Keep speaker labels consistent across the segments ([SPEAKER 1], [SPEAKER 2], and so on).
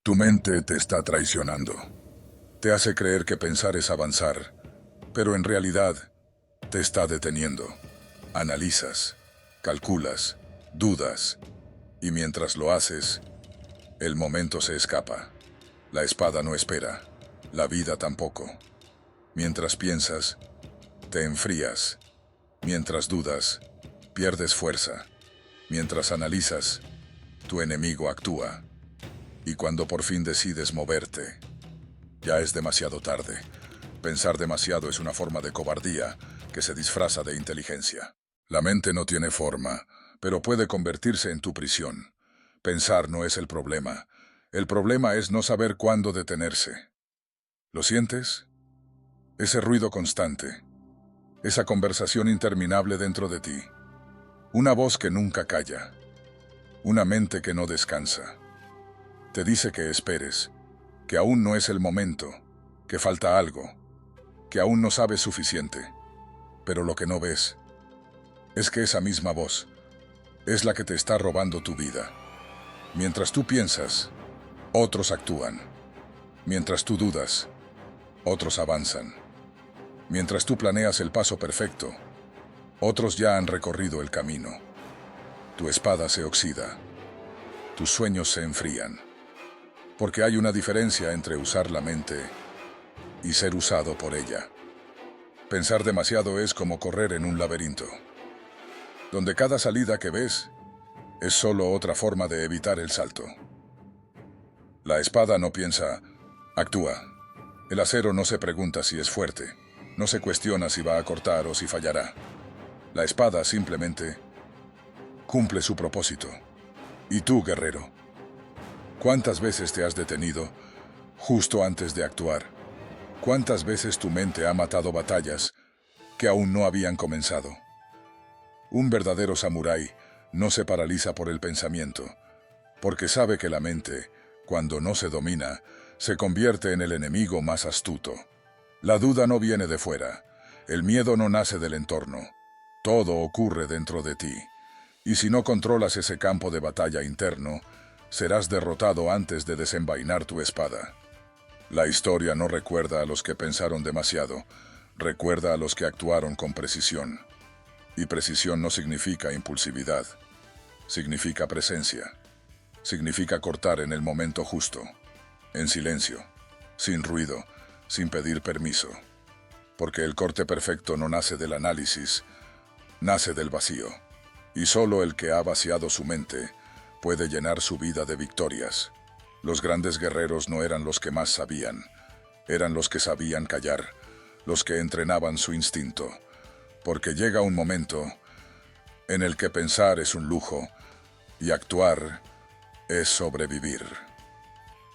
[SPEAKER 1] Tu mente te está traicionando. Te hace creer que pensar es avanzar, pero en realidad te está deteniendo. Analizas, calculas, dudas, y mientras lo haces, el momento se escapa. La espada no espera, la vida tampoco. Mientras piensas, te enfrías. Mientras dudas, pierdes fuerza. Mientras analizas, tu enemigo actúa. Y cuando por fin decides moverte, ya es demasiado tarde. Pensar demasiado es una forma de cobardía que se disfraza de inteligencia. La mente no tiene forma, pero puede convertirse en tu prisión. Pensar no es el problema. El problema es no saber cuándo detenerse. ¿Lo sientes? Ese ruido constante, esa conversación interminable dentro de ti, una voz que nunca calla, una mente que no descansa. Te dice que esperes, que aún no es el momento, que falta algo, que aún no sabes suficiente. Pero lo que no ves es que esa misma voz es la que te está robando tu vida. Mientras tú piensas, otros actúan. Mientras tú dudas, otros avanzan. Mientras tú planeas el paso perfecto, otros ya han recorrido el camino. Tu espada se oxida, tus sueños se enfrían. Porque hay una diferencia entre usar la mente y ser usado por ella. Pensar demasiado es como correr en un laberinto, donde cada salida que ves es solo otra forma de evitar el salto. La espada no piensa, actúa. El acero no se pregunta si es fuerte, no se cuestiona si va a cortar o si fallará. La espada simplemente cumple su propósito. ¿Y tú, guerrero? ¿Cuántas veces te has detenido justo antes de actuar? ¿Cuántas veces tu mente ha matado batallas que aún no habían comenzado? Un verdadero samurái no se paraliza por el pensamiento, porque sabe que la mente, cuando no se domina, se convierte en el enemigo más astuto. La duda no viene de fuera, el miedo no nace del entorno, todo ocurre dentro de ti. Y si no controlas ese campo de batalla interno, serás derrotado antes de desenvainar tu espada. La historia no recuerda a los que pensaron demasiado, recuerda a los que actuaron con precisión. Y precisión no significa impulsividad, significa presencia. Significa cortar en el momento justo, en silencio, sin ruido, sin pedir permiso. Porque el corte perfecto no nace del análisis, nace del vacío. Y solo el que ha vaciado su mente puede llenar su vida de victorias. Los grandes guerreros no eran los que más sabían, eran los que sabían callar, los que entrenaban su instinto. Porque llega un momento en el que pensar es un lujo y actuar es sobrevivir.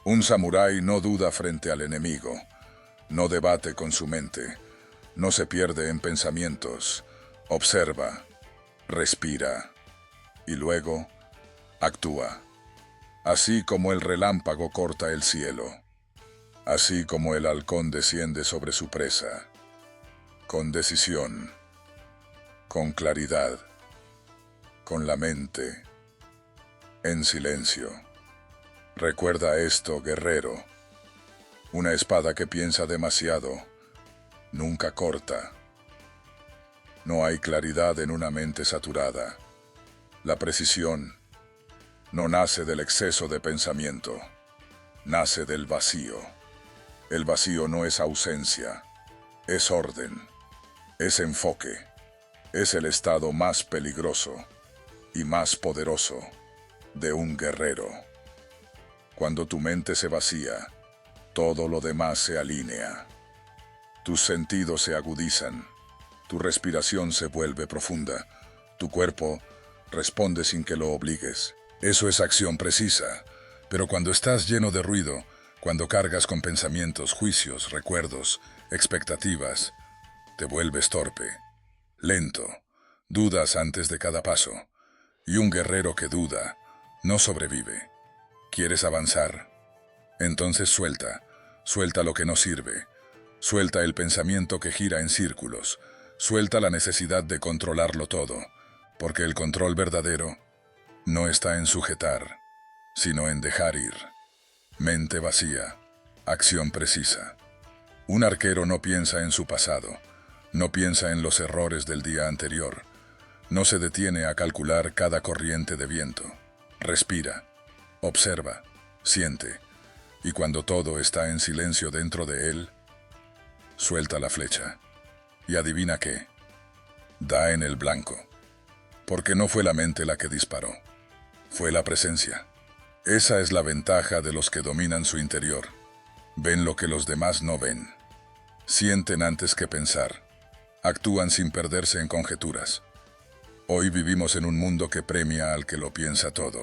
[SPEAKER 1] Un samurái no duda frente al enemigo, no debate con su mente, no se pierde en pensamientos, observa, respira y luego actúa. Así como el relámpago corta el cielo, así como el halcón desciende sobre su presa, con decisión, con claridad, con la mente, en silencio. Recuerda esto, guerrero. Una espada que piensa demasiado nunca corta. No hay claridad en una mente saturada. La precisión no nace del exceso de pensamiento, nace del vacío. El vacío no es ausencia, es orden, es enfoque, es el estado más peligroso y más poderoso de un guerrero. Cuando tu mente se vacía, todo lo demás se alinea. Tus sentidos se agudizan, tu respiración se vuelve profunda, tu cuerpo responde sin que lo obligues. Eso es acción precisa, pero cuando estás lleno de ruido, cuando cargas con pensamientos, juicios, recuerdos, expectativas, te vuelves torpe, lento, dudas antes de cada paso. Y un guerrero que duda no sobrevive. ¿Quieres avanzar? Entonces suelta, suelta lo que no sirve, suelta el pensamiento que gira en círculos, suelta la necesidad de controlarlo todo, porque el control verdadero no está en sujetar, sino en dejar ir. Mente vacía, acción precisa. Un arquero no piensa en su pasado, no piensa en los errores del día anterior, no se detiene a calcular cada corriente de viento. Respira, observa, siente, y cuando todo está en silencio dentro de él, suelta la flecha. Y adivina qué, da en el blanco. Porque no fue la mente la que disparó, fue la presencia. Esa es la ventaja de los que dominan su interior. Ven lo que los demás no ven. Sienten antes que pensar. Actúan sin perderse en conjeturas. Hoy vivimos en un mundo que premia al que lo piensa todo.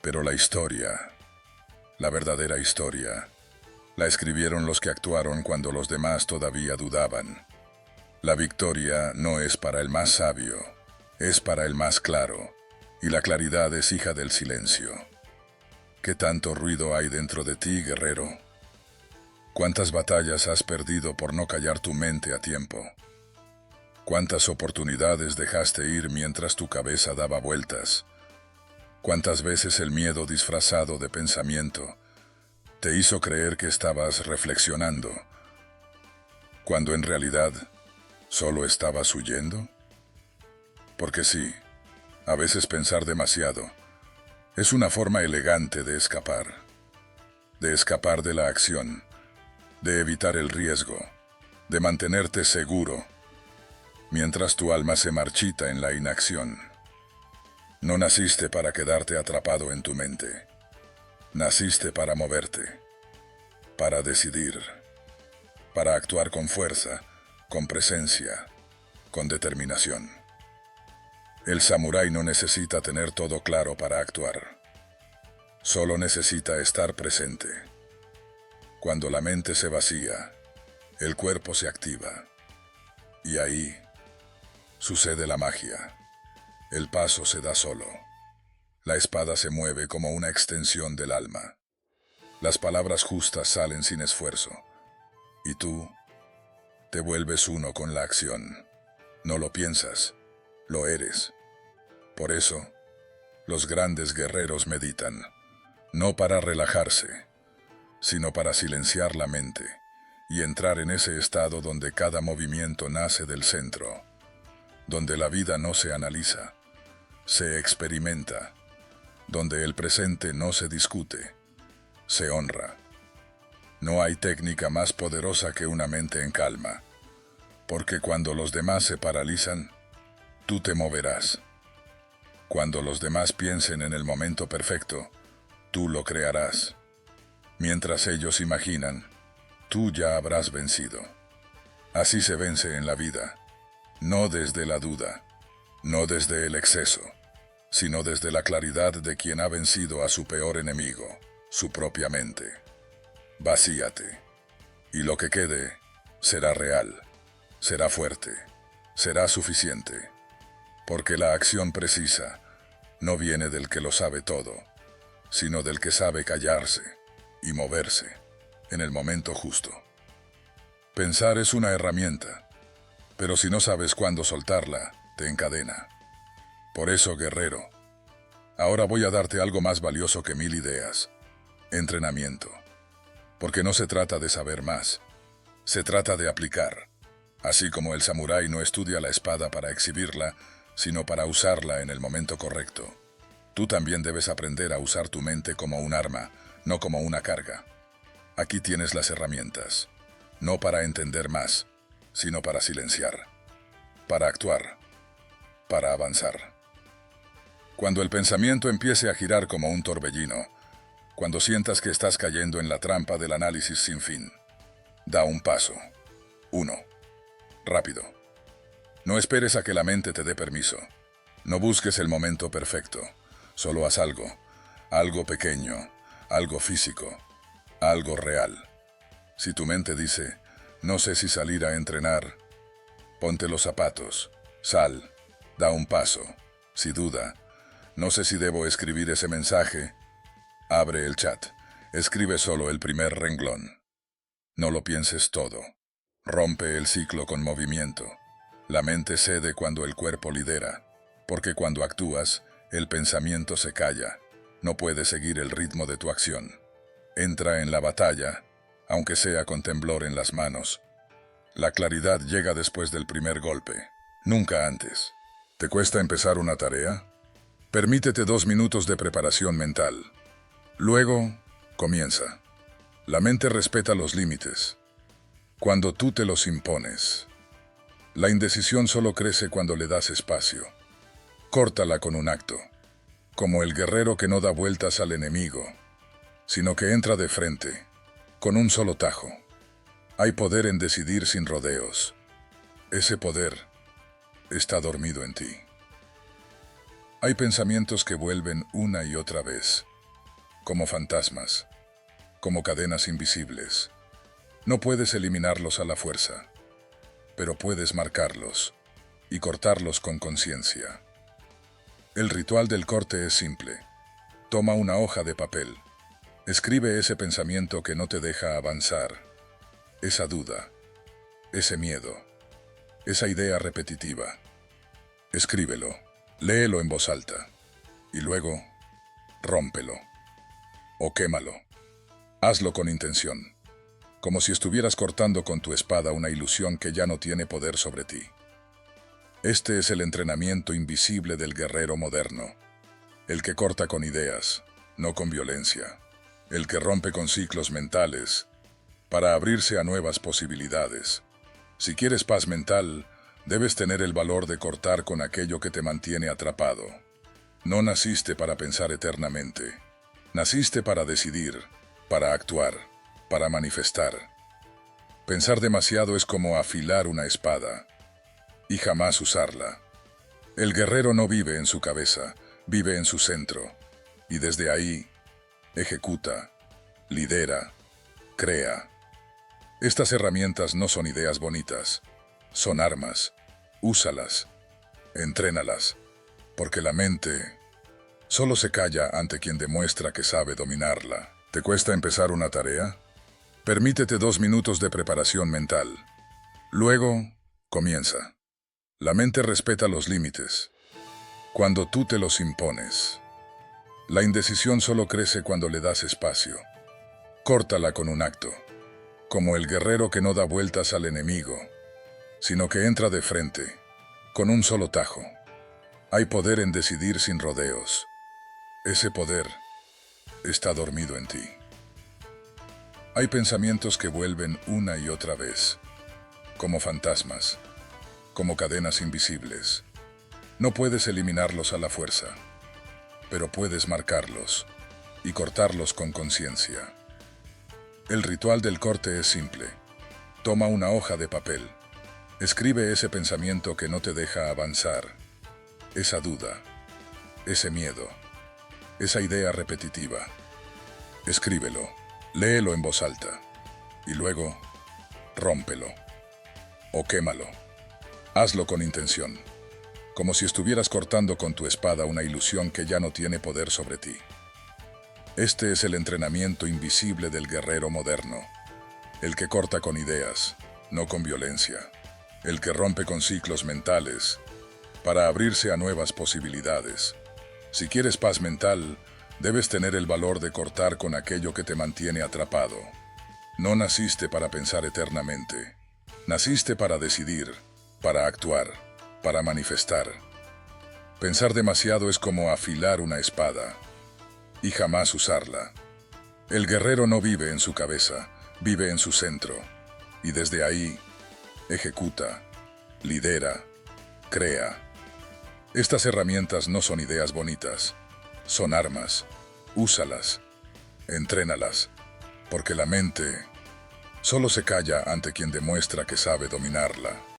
[SPEAKER 1] Pero la historia, la verdadera historia, la escribieron los que actuaron cuando los demás todavía dudaban. La victoria no es para el más sabio, es para el más claro, y la claridad es hija del silencio. ¿Qué tanto ruido hay dentro de ti, guerrero? ¿Cuántas batallas has perdido por no callar tu mente a tiempo? ¿Cuántas oportunidades dejaste ir mientras tu cabeza daba vueltas? ¿Cuántas veces el miedo disfrazado de pensamiento te hizo creer que estabas reflexionando, cuando en realidad solo estabas huyendo? Porque sí, a veces pensar demasiado es una forma elegante de escapar de la acción, de evitar el riesgo, de mantenerte seguro, mientras tu alma se marchita en la inacción. No naciste para quedarte atrapado en tu mente. Naciste para moverte, para decidir, para actuar con fuerza, con presencia, con determinación. El samurái no necesita tener todo claro para actuar. Solo necesita estar presente. Cuando la mente se vacía, el cuerpo se activa. Y ahí sucede la magia. El paso se da solo. La espada se mueve como una extensión del alma. Las palabras justas salen sin esfuerzo. Y tú te vuelves uno con la acción. No lo piensas, lo eres. Por eso, los grandes guerreros meditan, no para relajarse, sino para silenciar la mente y entrar en ese estado donde cada movimiento nace del centro, donde la vida no se analiza, se experimenta, donde el presente no se discute, se honra. No hay técnica más poderosa que una mente en calma, porque cuando los demás se paralizan, tú te moverás. Cuando los demás piensen en el momento perfecto, tú lo crearás. Mientras ellos imaginan, tú ya habrás vencido. Así se vence en la vida, no desde la duda, no desde el exceso, sino desde la claridad de quien ha vencido a su peor enemigo, su propia mente. Vacíate, y lo que quede será real, será fuerte, será suficiente, porque la acción precisa no viene del que lo sabe todo, sino del que sabe callarse y moverse en el momento justo. Pensar es una herramienta, pero si no sabes cuándo soltarla, te encadena. Por eso, guerrero, ahora voy a darte algo más valioso que 1000 ideas: entrenamiento. Porque no se trata de saber más, se trata de aplicar. Así como el samurái no estudia la espada para exhibirla, sino para usarla en el momento correcto. Tú también debes aprender a usar tu mente como un arma, no como una carga. Aquí tienes las herramientas, no para entender más, sino para silenciar, para actuar, para avanzar. Cuando el pensamiento empiece a girar como un torbellino, cuando sientas que estás cayendo en la trampa del análisis sin fin, da un paso. 1. Rápido. No esperes a que la mente te dé permiso. No busques el momento perfecto. Solo haz algo. Algo pequeño. Algo físico. Algo real. Si tu mente dice, no sé si salir a entrenar, ponte los zapatos. Sal. Da un paso. Si duda, no sé si debo escribir ese mensaje, abre el chat. Escribe solo el primer renglón. No lo pienses todo. Rompe el ciclo con movimiento. La mente cede cuando el cuerpo lidera, porque cuando actúas, el pensamiento se calla. No puede seguir el ritmo de tu acción. Entra en la batalla, aunque sea con temblor en las manos. La claridad llega después del primer golpe, nunca antes. ¿Te cuesta empezar una tarea? Permítete 2 minutos de preparación mental. Luego, comienza. La mente respeta los límites. Cuando tú te los impones. La indecisión solo crece cuando le das espacio. Córtala con un acto. Como el guerrero que no da vueltas al enemigo, sino que entra de frente, con un solo tajo. Hay poder en decidir sin rodeos. Ese poder está dormido en ti. Hay pensamientos que vuelven una y otra vez, como fantasmas, como cadenas invisibles. No puedes eliminarlos a la fuerza, pero puedes marcarlos y cortarlos con conciencia. El ritual del corte es simple. Toma una hoja de papel. Escribe ese pensamiento que no te deja avanzar, esa duda, ese miedo, esa idea repetitiva. Escríbelo, léelo en voz alta y luego rómpelo o quémalo. Hazlo con intención, como si estuvieras cortando con tu espada una ilusión que ya no tiene poder sobre ti. Este es el entrenamiento invisible del guerrero moderno, el que corta con ideas, no con violencia, el que rompe con ciclos mentales para abrirse a nuevas posibilidades. Si quieres paz mental, debes tener el valor de cortar con aquello que te mantiene atrapado. No naciste para pensar eternamente, naciste para decidir, para actuar, para manifestar. Pensar demasiado es como afilar una espada y jamás usarla. El guerrero no vive en su cabeza, vive en su centro, y desde ahí ejecuta, lidera, crea. Estas herramientas no son ideas bonitas, son armas. Úsalas, entrénalas, porque la mente solo se calla ante quien demuestra que sabe dominarla. ¿Te cuesta empezar una tarea? Permítete 2 minutos de preparación mental. Luego, comienza. La mente respeta los límites. Cuando tú te los impones. La indecisión solo crece cuando le das espacio. Córtala con un acto. Como el guerrero que no da vueltas al enemigo, sino que entra de frente, con un solo tajo. Hay poder en decidir sin rodeos. Ese poder está dormido en ti. Hay pensamientos que vuelven una y otra vez, como fantasmas, como cadenas invisibles. No puedes eliminarlos a la fuerza, pero puedes marcarlos y cortarlos con conciencia. El ritual del corte es simple. Toma una hoja de papel. Escribe ese pensamiento que no te deja avanzar, esa duda, ese miedo, esa idea repetitiva. Escríbelo, léelo en voz alta y luego rómpelo o quémalo. Hazlo con intención, como si estuvieras cortando con tu espada una ilusión que ya no tiene poder sobre ti. Este es el entrenamiento invisible del guerrero moderno, el que corta con ideas, no con violencia, el que rompe con ciclos mentales para abrirse a nuevas posibilidades. Si quieres paz mental, debes tener el valor de cortar con aquello que te mantiene atrapado. No naciste para pensar eternamente, naciste para decidir, para actuar, para manifestar. Pensar demasiado es como afilar una espada y jamás usarla. El guerrero no vive en su cabeza, vive en su centro, y desde ahí ejecuta, lidera, crea. Estas herramientas no son ideas bonitas, son armas. Úsalas, entrénalas, porque la mente solo se calla ante quien demuestra que sabe dominarla.